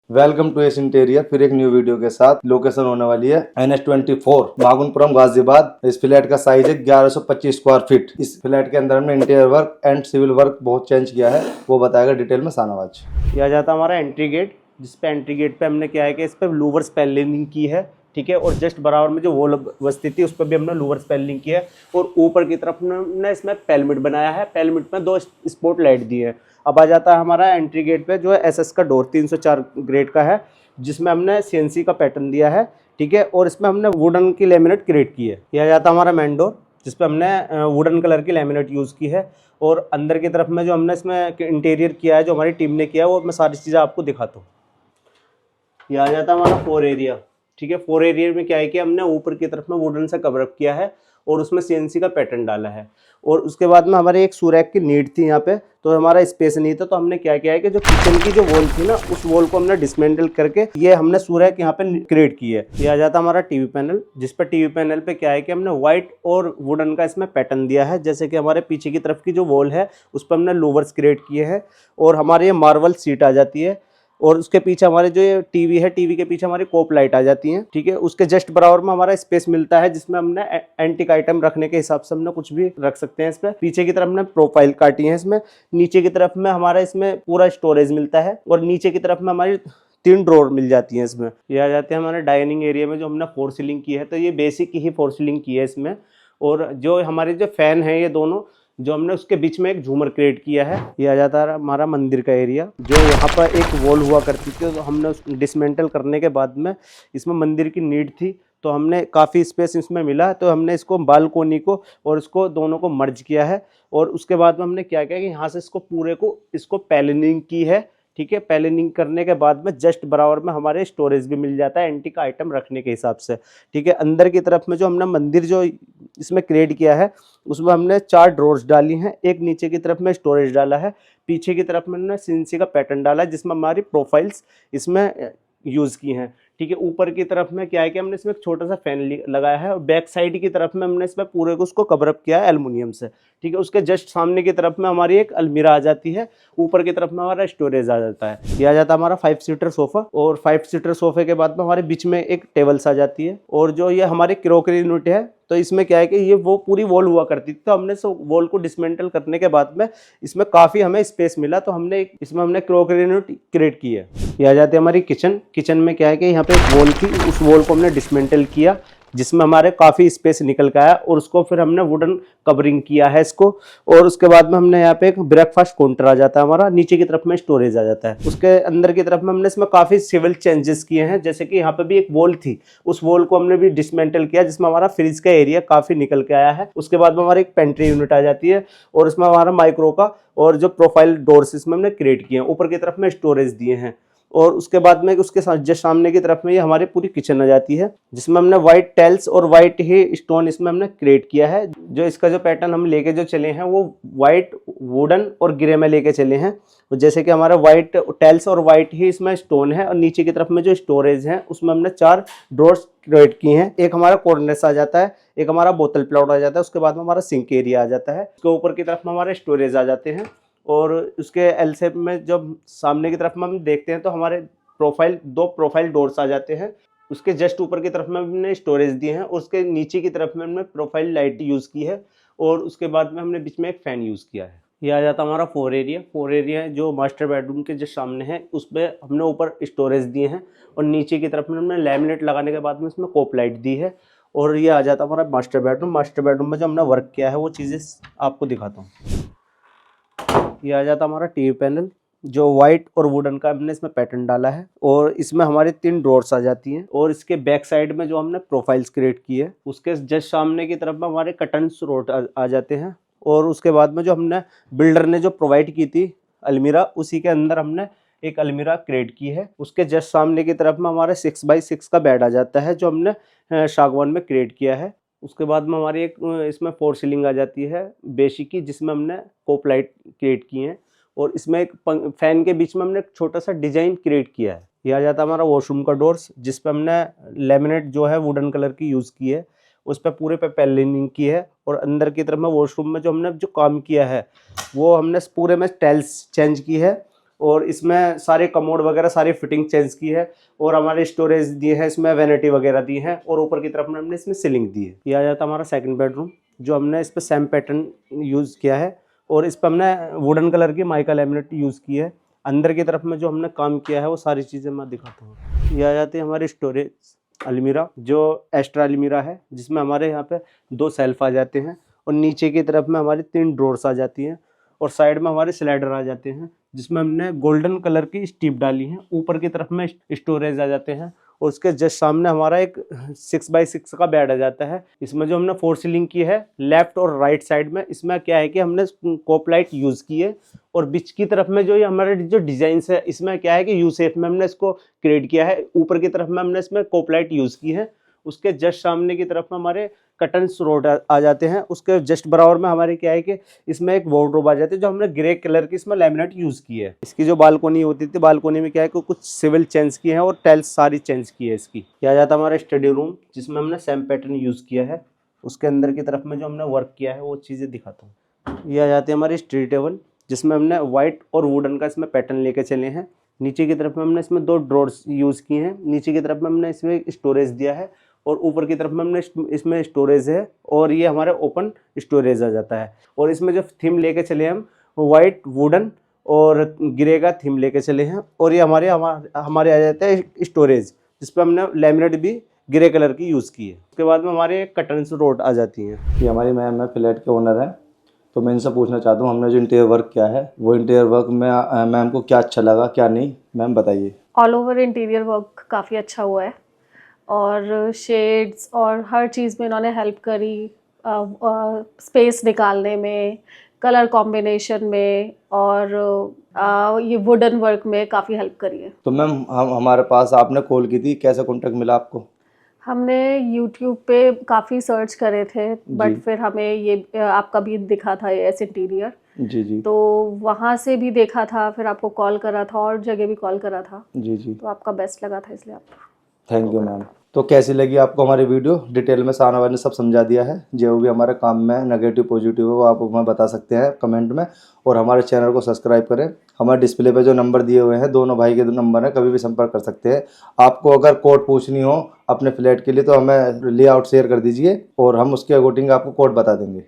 Welcome to S interior. फिर एक new video के साथ। लोकेशन होने वाली है NH24 मागुनपुरम गाजियाबाद। इस फ्लैट का साइज है 1125 स्क्वायर फीट। इस फ्लैट के अंदर हमने interior work and civil work बहुत चेंज किया है, वो बताएगा डिटेल में शाहनवाज। यह आ जाता हमारा एंट्री गेट, जिस पे एंट्री गेट पे हमने क्या है कि इस पे लूवर्स पैनलिंग की है, ठीक है। और जस्ट बराबर में जो वॉल बस्ती थी उस पर भी हमने लूवर्स पैनलिंग की है। और ऊपर की तरफ हमने इसमें पेलमिट बनाया है, पेलमिट में 2 स्पॉट लाइट दी है। अब आ जाता है हमारा एंट्री गेट पे जो है SS का डोर 304 ग्रेड का है, जिसमें हमने CNC का पैटर्न दिया है, ठीक है। और इसमें हमने वुडन की लेमिनेट क्रिएट की है। यह आ जाता है हमारा मेन डोर, जिस पे हमने वुडन कलर की लेमिनेट यूज़ की है। और अंदर की तरफ में जो हमने इसमें इंटीरियर किया है, जो हमारी टीम ने किया है, वो मैं सारी चीज़ें आपको दिखाता हूँ। ये आ जाता है हमारा 4 एरिया, ठीक है। 4 एरिया में क्या है कि हमने ऊपर की तरफ में वुडन से कवर अप किया है और उसमें CNC का पैटर्न डाला है। और उसके बाद में हमारे एक सुरैक की नीड थी यहाँ पे, तो हमारा स्पेस नहीं था, तो हमने क्या किया है कि जो किचन की जो वॉल थी ना, उस वॉल को हमने डिसमेंटल करके ये हमने सुरैक यहाँ पे क्रिएट की है। ये आ जाता हमारा टीवी पैनल, जिस पर टीवी पैनल पे क्या है कि हमने व्हाइट और वुडन का इसमें पैटर्न दिया है। जैसे कि हमारे पीछे की तरफ की जो वॉल है उस पर हमने लूवर्स क्रिएट किए हैं। और हमारे ये मार्बल सीट आ जाती है। और उसके पीछे हमारे जो ये टीवी है, टीवी के पीछे हमारी कोप लाइट आ जाती है, ठीक है। उसके जस्ट बराबर में हमारा स्पेस मिलता है, जिसमें हमने एंटीक आइटम रखने के हिसाब से हमने कुछ भी रख सकते हैं। इस पे पीछे की तरफ हमने प्रोफाइल काटी है। इसमें नीचे की तरफ में हमारा इसमें पूरा स्टोरेज मिलता है। और नीचे की तरफ में हमारी 3 ड्रॉर मिल जाती हैं इसमें। ये आ जाते हैं हमारे डाइनिंग एरिया में, जो हमने 4 सीलिंग की है, तो ये बेसिक ही 4 सीलिंग की है इसमें। और जो हमारे जो फैन है, ये दोनों जो हमने उसके बीच में एक झूमर क्रिएट किया है। ये आ जाता है हमारा मंदिर का एरिया, जो यहाँ पर एक वॉल हुआ करती थी, तो हमने उस डिसमेंटल करने के बाद में इसमें मंदिर की नीड थी, तो हमने काफ़ी स्पेस इसमें मिला, तो हमने इसको बालकोनी को और इसको दोनों को मर्ज किया है। और उसके बाद में हमने क्या किया कि यहाँ से इसको पूरे को इसको पैलिनिंग की है, ठीक है। पैलिनिंग करने के बाद में जस्ट बराबर में हमारे स्टोरेज भी मिल जाता है एंटीक आइटम रखने के हिसाब से, ठीक है। अंदर की तरफ में जो हमने मंदिर जो इसमें क्रिएट किया है, उसमें हमने 4 ड्रॉर्स डाली हैं। एक नीचे की तरफ में स्टोरेज डाला है, पीछे की तरफ में हमने CNC का पैटर्न डाला है, जिसमें हमारी प्रोफाइल्स इसमें यूज़ की हैं, ठीक है। ऊपर की तरफ में क्या है कि हमने इसमें एक छोटा सा फैन लगाया है। और बैक साइड की तरफ में हमने इसमें पूरे को उसको कवर अप किया है एल्युमिनियम से, ठीक है। उसके जस्ट सामने की तरफ में हमारी एक अलमीरा आ जाती है, ऊपर की तरफ में हमारा स्टोरेज आ जाता है। ये आ जाता है हमारा 5 सीटर सोफा। और 5 सीटर सोफे के बाद में हमारे बीच में एक टेबल्स आ जाती है। और जो ये हमारी क्रोकरी यूनिट है, तो इसमें क्या है कि ये वो पूरी वॉल हुआ करती थी, तो हमने वॉल को डिसमेंटल करने के बाद में इसमें काफ़ी हमें स्पेस मिला, तो इसमें हमने क्रोकरी यूनिट क्रिएट की है। ये आ जाती है हमारी किचन। किचन में क्या है कि यहाँ पे एक वॉल थी, उस वॉल को हमने डिसमेंटल किया, जिसमें हमारे काफ़ी स्पेस निकल के आया। और उसको फिर हमने वुडन कवरिंग किया है इसको। और उसके बाद में हमने यहाँ पे एक ब्रेकफास्ट काउंटर आ जाता है हमारा, नीचे की तरफ में स्टोरेज आ जाता है। उसके अंदर की तरफ में हमने इसमें काफ़ी सिविल चेंजेस किए हैं। जैसे कि यहाँ पे भी एक वॉल थी, उस वॉल को हमने भी डिसमेंटल किया, जिसमें हमारा फ्रिज का एरिया काफ़ी निकल के आया है। उसके बाद में हमारी एक पेंट्री यूनिट आ जाती है, और उसमें हमारा माइक्रो का और जो प्रोफाइल डोर्स इसमें हमने क्रिएट किए हैं, ऊपर की तरफ में स्टोरेज दिए हैं। और उसके बाद में उसके साथ जस्ट सामने की तरफ में ये हमारी पूरी किचन आ जाती है, जिसमें हमने व्हाइट टाइल्स और व्हाइट ही स्टोन इसमें हमने क्रिएट किया है। जो इसका जो पैटर्न हम लेके जो चले हैं, वो व्हाइट, वुडन और ग्रे में लेके चले हैं। जैसे कि हमारा व्हाइट टाइल्स और व्हाइट ही इसमें स्टोन है। और नीचे की तरफ में जो स्टोरेज है, उसमें हमने 4 ड्रॉर्स क्रिएट किए हैं। एक हमारा कॉर्नर्स आ जाता है, एक हमारा बोतल प्लॉट आ जाता है, उसके बाद में हमारा सिंक एरिया आ जाता है, उसके ऊपर की तरफ में हमारे स्टोरेज आ जाते हैं। और उसके एल शेप में जब सामने की तरफ में हम देखते हैं, तो हमारे दो प्रोफाइल डोर्स आ जाते हैं। उसके जस्ट ऊपर की तरफ में हमने स्टोरेज दिए हैं, और उसके नीचे की तरफ में हमने प्रोफाइल लाइट यूज़ की है। और उसके बाद में हमने बीच में एक फ़ैन यूज़ किया है। ये आ जाता हमारा 4 एरिया। 4 एरिया जो मास्टर बेडरूम के जस्ट सामने है, उस पर हमने ऊपर स्टोरेज दिए हैं, और नीचे की तरफ में हमने लैमिनेट लगाने के बाद में इसमें कोप लाइट दी है। और ये आ जाता हमारा मास्टर बेडरूम। मास्टर बेडरूम में जो हमने वर्क किया है, वो चीज़ें आपको दिखाता हूँ। ये आ जाता हमारा टीवी पैनल, जो व्हाइट और वुडन का हमने इसमें पैटर्न डाला है। और इसमें हमारे 3 ड्रॉर्स आ जाती हैं। और इसके बैक साइड में जो हमने प्रोफाइल्स क्रिएट की है, उसके जस्ट सामने की तरफ में हमारे कर्टन्स रोड आ जाते हैं। और उसके बाद में जो हमने बिल्डर ने जो प्रोवाइड की थी अलमीरा, उसी के अंदर हमने एक अलमीरा क्रिएट की है। उसके जस्ट सामने की तरफ में हमारे 6x6 का बेड आ जाता है, जो हमने सागवान में क्रिएट किया है। उसके बाद में हमारी एक इसमें 4 सीलिंग आ जाती है बेसिक की, जिसमें हमने कोप लाइट क्रिएट की हैं। और इसमें एक फैन के बीच में हमने एक छोटा सा डिजाइन क्रिएट किया है। ये आ जाता है हमारा वॉशरूम का डोर्स, जिस पे हमने लेमिनेट जो है वुडन कलर की यूज़ की है, उस पर पूरे पे पैनलिंग की है। और अंदर की तरफ में वॉशरूम में जो हमने जो काम किया है, वो हमने पूरे में टाइल्स चेंज की है। और इसमें सारे कमोड वगैरह सारी फिटिंग चेंज की है और हमारे स्टोरेज दिए हैं, इसमें वैनिटी वगैरह दी है और ऊपर की तरफ में हमने इसमें सीलिंग दी है। ये आ जाता है हमारा सेकंड बेडरूम, जो हमने इस पर सेम पैटर्न यूज़ किया है और इस पर हमने वुडन कलर की माइका लैमिनेट यूज़ की है। अंदर की तरफ में जो हमने काम किया है वो सारी चीज़ें मैं दिखाता हूँ। ये आ जाती है हमारी स्टोरेज अलमीरा, जो एक्स्ट्रा अलमीरा है, जिसमें हमारे यहाँ पे 2 सेल्फ आ जाते हैं और नीचे की तरफ में हमारी 3 ड्रॉर्स आ जाती हैं और साइड में हमारे स्लाइडर आ जाते हैं, जिसमें हमने गोल्डन कलर की स्टीप डाली है। ऊपर की तरफ में स्टोरेज आ जाते हैं और उसके जस्ट सामने हमारा एक 6x6 का बेड आ जाता है। इसमें जो हमने 4 सीलिंग की है लेफ्ट और राइट साइड में, इसमें क्या है कि हमने कोप लाइट यूज़ की है और बीच की तरफ में जो ये हमारे जो डिजाइन्स है, इसमें क्या है कि यू शेप में हमने इसको क्रिएट किया है। ऊपर की तरफ में हमने इसमें कोप लाइट यूज़ की है। उसके जस्ट सामने की तरफ में हमारे कर्टन्स रोड आ जाते हैं। उसके जस्ट बराबर में हमारे क्या है कि इसमें एक वार्डरोब आ जाती है, जो हमने ग्रे कलर की इसमें लैमिनेट यूज़ की है। इसकी जो बालकोनी होती थी, बालकोनी में क्या है कि कुछ सिविल चेंज किए हैं और टाइल्स सारी चेंज की है इसकी। यह आ जाता है हमारा स्टडी रूम, जिसमें हमने सेम पैटर्न यूज़ किया है। उसके अंदर की तरफ में जो हमने वर्क किया है वो चीज़ें दिखाता हूँ। ये आ जाती है हमारी स्टडी टेबल, जिसमें हमने वाइट और वुडन का इसमें पैटर्न लेके चले हैं। नीचे की तरफ में हमने इसमें 2 ड्रॉर्स यूज़ किए हैं। नीचे की तरफ में हमने इसमें स्टोरेज दिया है और ऊपर की तरफ में हमने इसमें स्टोरेज है और ये हमारे ओपन स्टोरेज आ जाता है। और इसमें जो थीम लेके चले हम वाइट वुडन और ग्रे का थीम लेके चले हैं और ये हमारे आ जाता है स्टोरेज, जिस पर हमने लैमिनेट भी ग्रे कलर की यूज़ की है। उसके बाद में हमारे कर्टन्स रोड आ जाती हैं। ये हमारी मैम है, फ्लैट के ओनर है, तो मैं इनसे पूछना चाहता हूँ हमने जो इंटीरियर वर्क किया है वो इंटीरियर वर्क में मैम को क्या अच्छा लगा क्या नहीं, मैम बताइए। ऑल ओवर इंटीरियर वर्क काफ़ी अच्छा हुआ है और शेड्स और हर चीज़ में इन्होंने हेल्प करी, स्पेस निकालने में, कलर कॉम्बिनेशन में और ये वुडन वर्क में काफ़ी हेल्प करी है। तो मैम हमारे पास आपने कॉल की थी, कैसा कॉन्टेक्ट मिला आपको? हमने YouTube पे काफ़ी सर्च करे थे, बट फिर हमें ये आपका भी दिखा था एस इंटीरियर, जी जी, तो वहाँ से भी देखा था, फिर आपको कॉल करा था और जगह भी कॉल करा था, जी जी, तो आपका बेस्ट लगा था इसलिए आप। Thank you ma'am. तो कैसी लगी आपको हमारी वीडियो? डिटेल में साना भाई ने सब समझा दिया है। जो भी हमारे काम में नेगेटिव पॉजिटिव है वो आप हमें बता सकते हैं कमेंट में, और हमारे चैनल को सब्सक्राइब करें। हमारे डिस्प्ले पे जो नंबर दिए हुए हैं दोनों भाई के नंबर है, कभी भी संपर्क कर सकते हैं। आपको अगर कोड पूछनी हो अपने फ्लैट के लिए तो हमें लेआउट शेयर कर दीजिए और हम उसके अकॉर्डिंग आपको कोड बता देंगे।